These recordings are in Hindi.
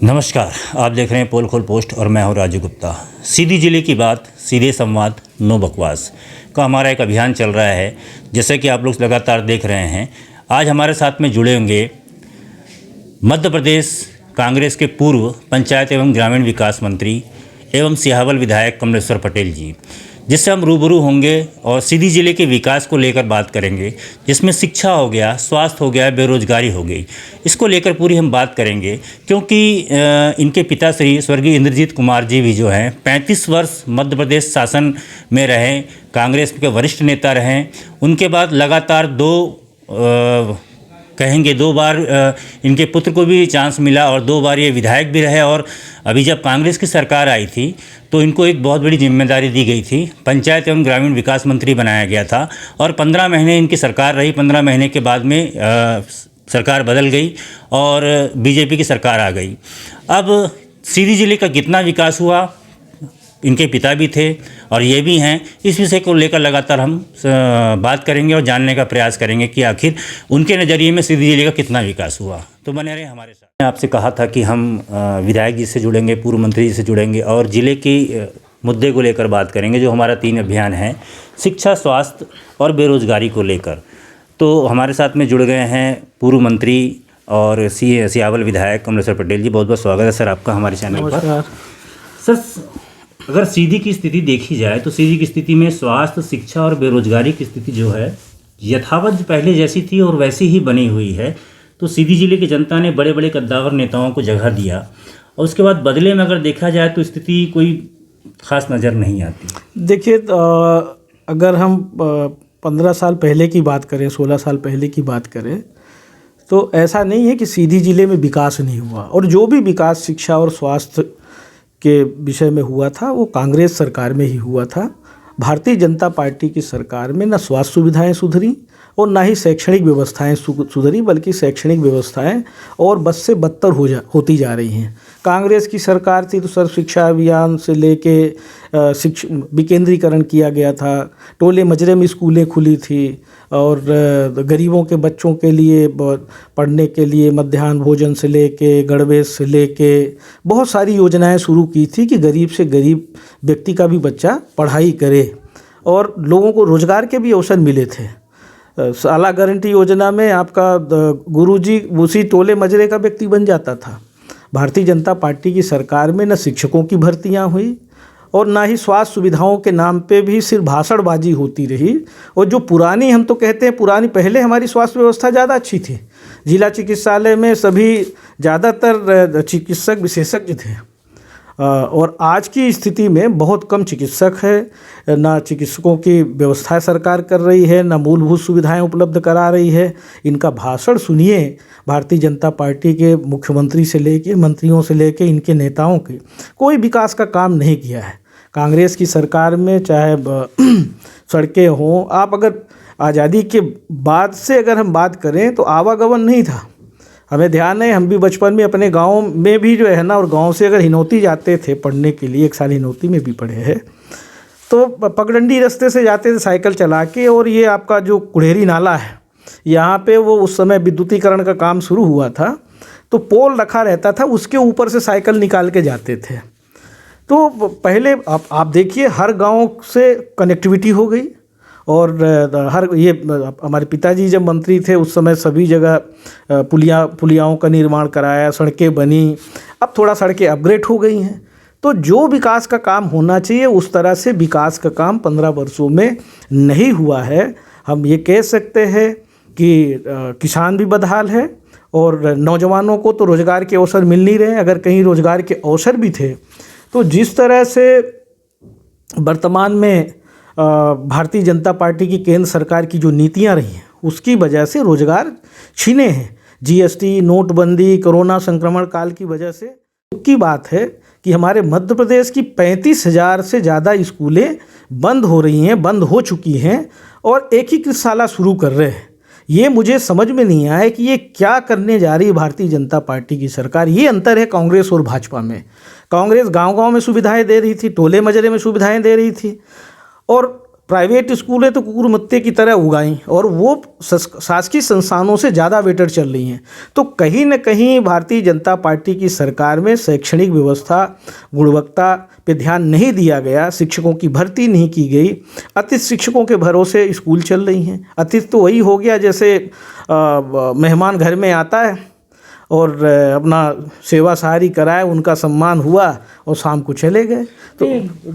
नमस्कार, आप देख रहे हैं पोल खोल पोस्ट और मैं हूं राजू गुप्ता। सीधी जिले की बात, सीधे संवाद, नो बकवास का हमारा एक अभियान चल रहा है। जैसे कि आप लोग लगातार देख रहे हैं, आज हमारे साथ में जुड़े होंगे मध्य प्रदेश कांग्रेस के पूर्व पंचायत एवं ग्रामीण विकास मंत्री एवं सिहावल विधायक कमलेश्वर पटेल जी, जिससे हम रूबरू होंगे और सीधी जिले के विकास को लेकर बात करेंगे, जिसमें शिक्षा हो गया, स्वास्थ्य हो गया, बेरोजगारी हो गई, इसको लेकर पूरी हम बात करेंगे। क्योंकि इनके पिता श्री स्वर्गीय इंद्रजीत कुमार जी भी जो हैं 35 वर्ष मध्य प्रदेश शासन में रहे, कांग्रेस के वरिष्ठ नेता रहे। उनके बाद लगातार दो बार इनके पुत्र को भी चांस मिला और 2 बार ये विधायक भी रहे। और अभी जब कांग्रेस की सरकार आई थी तो इनको एक बहुत बड़ी जिम्मेदारी दी गई थी, पंचायत एवं ग्रामीण विकास मंत्री बनाया गया था। और 15 महीने इनकी सरकार रही। 15 महीने के बाद में सरकार बदल गई और बीजेपी की सरकार आ गई। अब सीधी जिले का कितना विकास हुआ, इनके पिता भी थे और ये भी हैं, इस विषय को लेकर लगातार हम बात करेंगे और जानने का प्रयास करेंगे कि आखिर उनके नज़रिए में सीधी जिले का कितना विकास हुआ। तो बने रहे हमारे साथ। मैं आपसे कहा था कि हम विधायक जी से जुड़ेंगे, पूर्व मंत्री जी से जुड़ेंगे और ज़िले की मुद्दे को लेकर बात करेंगे, जो हमारा 3 अभियान है, शिक्षा, स्वास्थ्य और बेरोजगारी को लेकर। तो हमारे साथ में जुड़ गए हैं पूर्व मंत्री और सिहावल विधायक कमलेश्वर पटेल जी। बहुत बहुत स्वागत है सर आपका हमारे चैनल पर। सर, अगर सीधी की स्थिति देखी जाए तो सीधी की स्थिति में स्वास्थ्य, शिक्षा और बेरोजगारी की स्थिति जो है यथावत पहले जैसी थी और वैसी ही बनी हुई है। तो सीधी जिले की जनता ने बड़े बड़े कद्दावर नेताओं को जगह दिया और उसके बाद बदले में अगर देखा जाए तो स्थिति कोई खास नज़र नहीं आती। देखिए, अगर हम 15 साल पहले की बात करें, 16 साल पहले की बात करें, तो ऐसा नहीं है कि सीधी जिले में विकास नहीं हुआ। और जो भी विकास शिक्षा और स्वास्थ्य के विषय में हुआ था वो कांग्रेस सरकार में ही हुआ था। भारतीय जनता पार्टी की सरकार में न स्वास्थ्य सुविधाएं सुधरी और ना ही शैक्षणिक व्यवस्थाएं सुधरी, बल्कि शैक्षणिक व्यवस्थाएं और बद से बदतर होती जा रही हैं। कांग्रेस की सरकार थी तो सर्व शिक्षा अभियान से लेके विकेंद्रीकरण किया गया था, टोले मजरे में स्कूलें खुली थी और गरीबों के बच्चों के लिए पढ़ने के लिए मध्याह्न भोजन से लेके गणवेश से लेके बहुत सारी योजनाएं शुरू की थी कि गरीब से गरीब व्यक्ति का भी बच्चा पढ़ाई करे और लोगों को रोजगार के भी अवसर मिले थे। साला गारंटी योजना में आपका गुरुजी उसी टोले मजरे का व्यक्ति बन जाता था। भारतीय जनता पार्टी की सरकार में न शिक्षकों की भर्तियां हुई और ना ही स्वास्थ्य सुविधाओं के नाम पे भी सिर्फ भाषणबाजी होती रही। और जो पुरानी, हम तो कहते हैं पुरानी, पहले हमारी स्वास्थ्य व्यवस्था ज़्यादा अच्छी थी। जिला चिकित्सालय में सभी ज़्यादातर चिकित्सक विशेषज्ञ थे और आज की स्थिति में बहुत कम चिकित्सक है। ना चिकित्सकों की व्यवस्था सरकार कर रही है, ना मूलभूत सुविधाएं उपलब्ध करा रही है। इनका भाषण सुनिए, भारतीय जनता पार्टी के मुख्यमंत्री से लेके मंत्रियों से लेके इनके नेताओं के, कोई विकास का काम नहीं किया है। कांग्रेस की सरकार में चाहे सड़कें हों, आप अगर आज़ादी के बाद से अगर हम बात करें तो आवागमन नहीं था। हमें ध्यान है, हम भी बचपन में अपने गांव में भी जो है ना, और गांव से अगर हिनौती जाते थे पढ़ने के लिए, 1 साल हिनौती में भी पढ़े हैं, तो पगडंडी रास्ते से जाते थे साइकिल चला के। और ये आपका जो कुढ़ेरी नाला है, यहाँ पे वो उस समय विद्युतीकरण का काम शुरू हुआ था, तो पोल रखा रहता था, उसके ऊपर से साइकिल निकाल के जाते थे। तो पहले आप देखिए, हर गाँव से कनेक्टिविटी हो गई। और ये हमारे पिताजी जब मंत्री थे उस समय सभी जगह पुलियाओं का निर्माण कराया, सड़कें बनी। अब थोड़ा सड़कें अपग्रेड हो गई हैं। तो जो विकास का काम होना चाहिए उस तरह से विकास का काम 15 वर्षों में नहीं हुआ है। हम ये कह सकते हैं कि किसान भी बदहाल है और नौजवानों को तो रोज़गार के अवसर मिल नहीं रहे। अगर कहीं रोज़गार के अवसर भी थे तो जिस तरह से वर्तमान में भारतीय जनता पार्टी की केंद्र सरकार की जो नीतियां रही हैं उसकी वजह से रोजगार छीने हैं। जीएसटी, नोटबंदी, कोरोना संक्रमण काल की वजह से की बात है कि हमारे मध्य प्रदेश की 35,000 से ज़्यादा स्कूलें बंद हो रही हैं, बंद हो चुकी हैं और एकीकृत शाला शुरू कर रहे हैं। ये मुझे समझ में नहीं आया कि ये क्या करने जा रही है भारतीय जनता पार्टी की सरकार। ये अंतर है कांग्रेस और भाजपा में। कांग्रेस गाँव-गाँव में सुविधाएँ दे रही थी, टोले मजरे में सुविधाएँ दे रही थी और प्राइवेट स्कूलें तो कुकुर मुत्ते की तरह उगाई और वो शासकीय संस्थानों से ज़्यादा बेटर चल रही हैं। तो कहीं न कहीं भारतीय जनता पार्टी की सरकार में शैक्षणिक व्यवस्था, गुणवत्ता पे ध्यान नहीं दिया गया, शिक्षकों की भर्ती नहीं की गई, अतिथि शिक्षकों के भरोसे स्कूल चल रही हैं। अतिथि तो वही हो गया जैसे मेहमान घर में आता है और अपना सेवा सहारी कराए, उनका सम्मान हुआ और शाम को चले गए। तो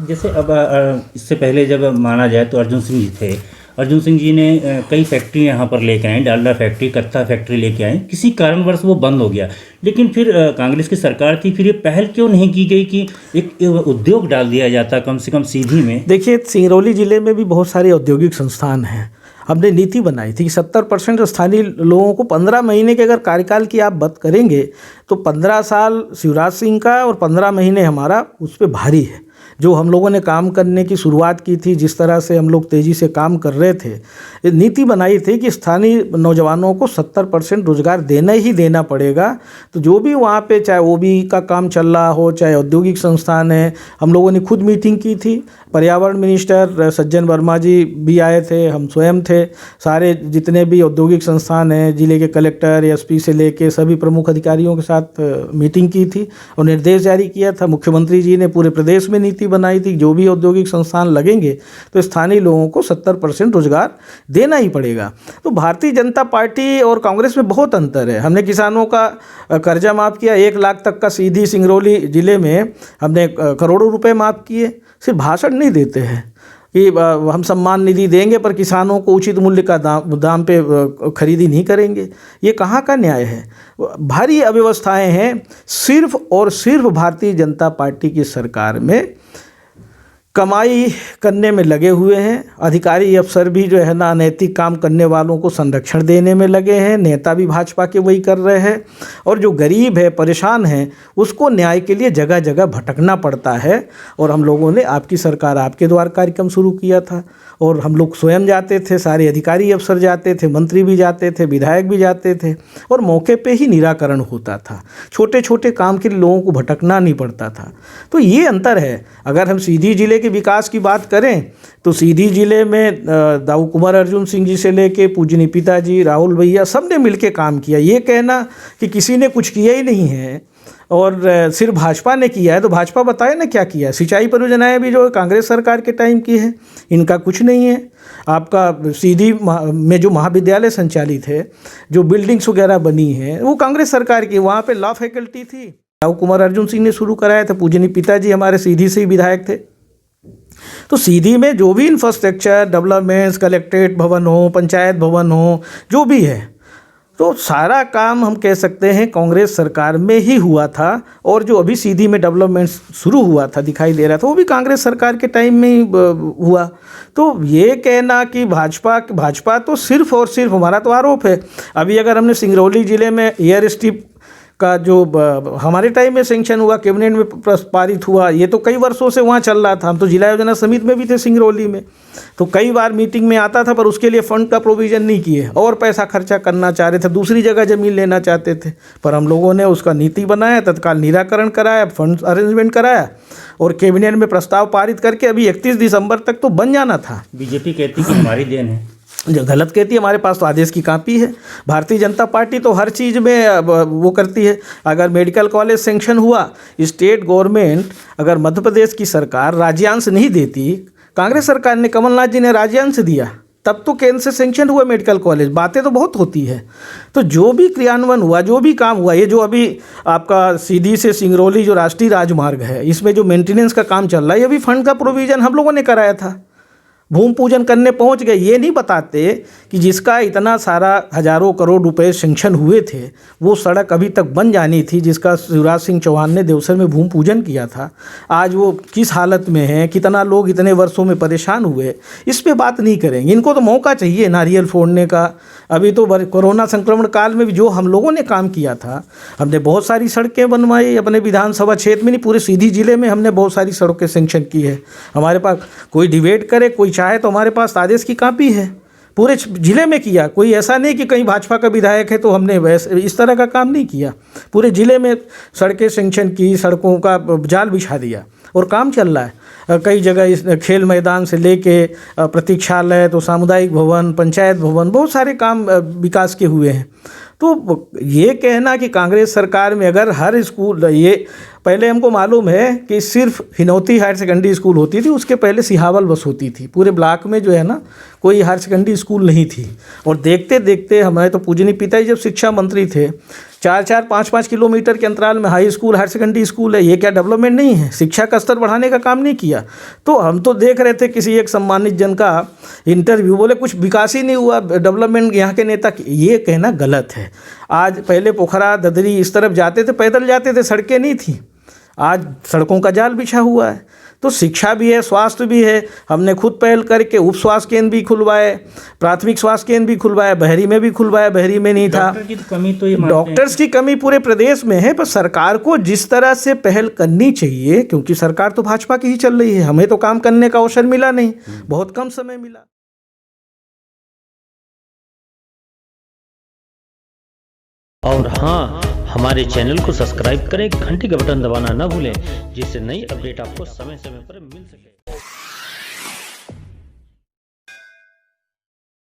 जैसे अब इससे पहले जब माना जाए तो अर्जुन सिंह जी थे। अर्जुन सिंह जी ने कई फैक्ट्री यहाँ पर लेके आए, डालडा फैक्ट्री, कत्था फैक्ट्री लेके आए, किसी कारणवश वो बंद हो गया। लेकिन फिर कांग्रेस की सरकार थी, फिर ये पहल क्यों नहीं की गई कि एक उद्योग डाल दिया जाता कम से कम सीधी में? देखिए, सिंगरौली ज़िले में भी बहुत सारे औद्योगिक संस्थान हैं। हमने नीति बनाई थी कि 70% स्थानीय लोगों को 15 महीने के अगर कार्यकाल की आप बात करेंगे तो 15 साल शिवराज सिंह का और 15 महीने हमारा उस पर भारी है। जो हम लोगों ने काम करने की शुरुआत की थी, जिस तरह से हम लोग तेज़ी से काम कर रहे थे, नीति बनाई थी कि स्थानीय नौजवानों को 70% रोजगार देना ही देना पड़ेगा। तो जो भी वहाँ पे चाहे ओबी का काम चल रहा हो, चाहे औद्योगिक संस्थान है, हम लोगों ने खुद मीटिंग की थी। पर्यावरण मिनिस्टर सज्जन वर्मा जी भी आए थे, हम स्वयं थे, सारे जितने भी औद्योगिक संस्थान हैं, जिले के कलेक्टर, एसपी से लेके सभी प्रमुख अधिकारियों के साथ मीटिंग की थी और निर्देश जारी किया था। मुख्यमंत्री जी ने पूरे प्रदेश में नीति बनाई थी, जो भी औद्योगिक संस्थान लगेंगे तो स्थानीय लोगों को 70% रोजगार देना ही पड़ेगा। तो भारतीय जनता पार्टी और कांग्रेस में बहुत अंतर है। हमने किसानों का कर्जा माफ़ किया, 1 लाख तक का सीधी सिंगरौली ज़िले में हमने करोड़ों रुपए माफ़ किए। सिर्फ भाषण नहीं देते हैं कि हम सम्मान निधि देंगे पर किसानों को उचित मूल्य का दाम पे खरीदी नहीं करेंगे। ये कहाँ का न्याय है? भारी अव्यवस्थाएं हैं सिर्फ और सिर्फ भारतीय जनता पार्टी की सरकार में। कमाई करने में लगे हुए हैं। अधिकारी अफसर भी जो है ना, अनैतिक काम करने वालों को संरक्षण देने में लगे हैं। नेता भी भाजपा के वही कर रहे हैं और जो गरीब है, परेशान है, उसको न्याय के लिए जगह जगह भटकना पड़ता है। और हम लोगों ने आपकी सरकार आपके द्वार कार्यक्रम शुरू किया था और हम लोग स्वयं जाते थे, सारे अधिकारी अफसर जाते थे, मंत्री भी जाते थे, विधायक भी जाते थे और मौके पे ही निराकरण होता था। छोटे छोटे काम के लिए लोगों को भटकना नहीं पड़ता था। तो ये अंतर है। अगर हम सीधी जिले के विकास की बात करें तो सीधी जिले में दाऊ कुमार अर्जुन सिंह जी से लेके पूजनीय पिताजी, राहुल भैया, सब ने मिलके काम किया। ये कहना कि किसी ने कुछ किया ही नहीं है और सिर्फ भाजपा ने किया है, तो भाजपा बताए ना क्या किया है। सिंचाई परियोजनाएं भी जो कांग्रेस सरकार के टाइम की है, इनका कुछ नहीं है। आपका सीधी में जो महाविद्यालय संचालित है, जो बिल्डिंग्स वगैरह बनी हैं, वो कांग्रेस सरकार की। वहाँ पे लॉ फैकल्टी थी, दाऊ कुमार अर्जुन सिंह ने शुरू कराया था। पूजनीय पिताजी हमारे सीधी से ही विधायक थे। तो सीधी में जो भी इंफ्रास्ट्रक्चर डेवलपमेंट्स, कलेक्ट्रेट भवन हो, पंचायत भवन हो, जो भी है, तो सारा काम हम कह सकते हैं कांग्रेस सरकार में ही हुआ था। और जो अभी सीधी में डेवलपमेंट शुरू हुआ था, दिखाई दे रहा था, वो भी कांग्रेस सरकार के टाइम में ही हुआ। तो ये कहना कि भाजपा तो सिर्फ और सिर्फ, हमारा तो आरोप है, अभी अगर हमने सिंगरौली ज़िले में एयर स्ट्रिप का जो हमारे टाइम में सेंक्शन हुआ, कैबिनेट में पारित हुआ, ये तो कई वर्षों से वहाँ चल रहा था। हम तो जिला योजना समिति में भी थे सिंगरौली में, तो कई बार मीटिंग में आता था, पर उसके लिए फंड का प्रोविज़न नहीं किए और पैसा खर्चा करना चाह रहे थे, दूसरी जगह ज़मीन लेना चाहते थे। पर हम लोगों ने उसका नीति बनाया, तत्काल निराकरण कराया, फंड अरेंजमेंट कराया और कैबिनेट में प्रस्ताव पारित करके अभी 31 दिसंबर तक तो बन जाना था। बीजेपी कहती कि हमारी देन है, जो गलत कहती है। हमारे पास तो आदेश की कॉपी है। भारतीय जनता पार्टी तो हर चीज़ में वो करती है। अगर मेडिकल कॉलेज सेंक्शन हुआ, स्टेट गवर्नमेंट, अगर मध्य प्रदेश की सरकार राज्यांश नहीं देती, कांग्रेस सरकार ने, कमलनाथ जी ने राज्यांश दिया, तब तो केंद्र से सेंक्शन हुआ मेडिकल कॉलेज। बातें तो बहुत होती है। तो जो भी क्रियान्वयन हुआ, जो भी काम हुआ, ये जो अभी आपका सीधी से सिंगरौली जो राष्ट्रीय राजमार्ग है, इसमें जो मेंटेनेंस का काम चल रहा है, ये भी फंड का प्रोविज़न हम लोगों ने कराया था। भूमि पूजन करने पहुंच गए। ये नहीं बताते कि जिसका इतना सारा हजारों करोड़ रुपए सेंक्शन हुए थे, वो सड़क अभी तक बन जानी थी, जिसका शिवराज सिंह चौहान ने देवसर में भूमि पूजन किया था। आज वो किस हालत में है, कितना लोग इतने वर्षों में परेशान हुए, इस पे बात नहीं करेंगे। इनको तो मौका चाहिए नारियल फोड़ने का। अभी तो कोरोना संक्रमण काल में भी जो हम लोगों ने काम किया था, हमने बहुत सारी सड़कें बनवाई अपने विधानसभा क्षेत्र में, नहीं पूरे सीधी जिले में हमने बहुत सारी सड़कें सेंक्शन की है। हमारे पास कोई डिबेट करे, कोई चाहे तो हमारे पास आदेश की कॉपी है। पूरे जिले में किया। कोई ऐसा नहीं कि कहीं भाजपा का विधायक है तो हमने वैसे इस तरह का काम नहीं किया। पूरे जिले में सड़कें सेंक्शन की, सड़कों का जाल बिछा दिया। और काम चल रहा है। कई जगह इस खेल मैदान से लेके प्रतीक्षालय, तो सामुदायिक भवन, पंचायत भवन, बहुत सारे काम विकास के हुए हैं। तो ये कहना कि कांग्रेस सरकार में अगर हर स्कूल, ये पहले हमको मालूम है कि सिर्फ हिनौती हायर सेकेंडरी स्कूल होती थी, उसके पहले सिहावल बस होती थी। पूरे ब्लॉक में जो है ना कोई हायर सेकेंडरी स्कूल नहीं थी। और देखते देखते हमारे तो पूजनीय पिताजी जब शिक्षा मंत्री थे, 4-4, 5-5 किलोमीटर के अंतराल में high school, higher secondary school है। ये क्या डेवलपमेंट नहीं है? शिक्षा का स्तर बढ़ाने का काम नहीं किया। तो हम तो देख रहे थे किसी एक सम्मानित जन का इंटरव्यू, बोले कुछ विकास ही नहीं हुआ, डेवलपमेंट यहाँ के नेता, ये कहना गलत है। आज पहले पोखरा, ददरी इस तरफ जाते थे, पैदल जाते थे, सड़कें नहीं थी। आज सड़कों का जाल बिछा हुआ है। तो शिक्षा भी है, स्वास्थ्य भी है। हमने खुद पहल करके उप स्वास्थ्य केंद्र भी खुलवाए, प्राथमिक स्वास्थ्य केंद्र भी खुलवाए, बहरी में भी खुलवाया, बहरी में नहीं था। डॉक्टर की तो कमी तो ये मानते हैं। डॉक्टर्स की कमी पूरे प्रदेश में है, पर सरकार को जिस तरह से पहल करनी चाहिए, क्योंकि सरकार तो भाजपा की ही चल रही है, हमें तो काम करने का अवसर मिला नहीं, बहुत कम समय मिला। और हाँ, हमारे चैनल को सब्सक्राइब करें, घंटी का बटन दबाना ना भूलें, जिससे नई अपडेट आपको समय समय पर मिल सके।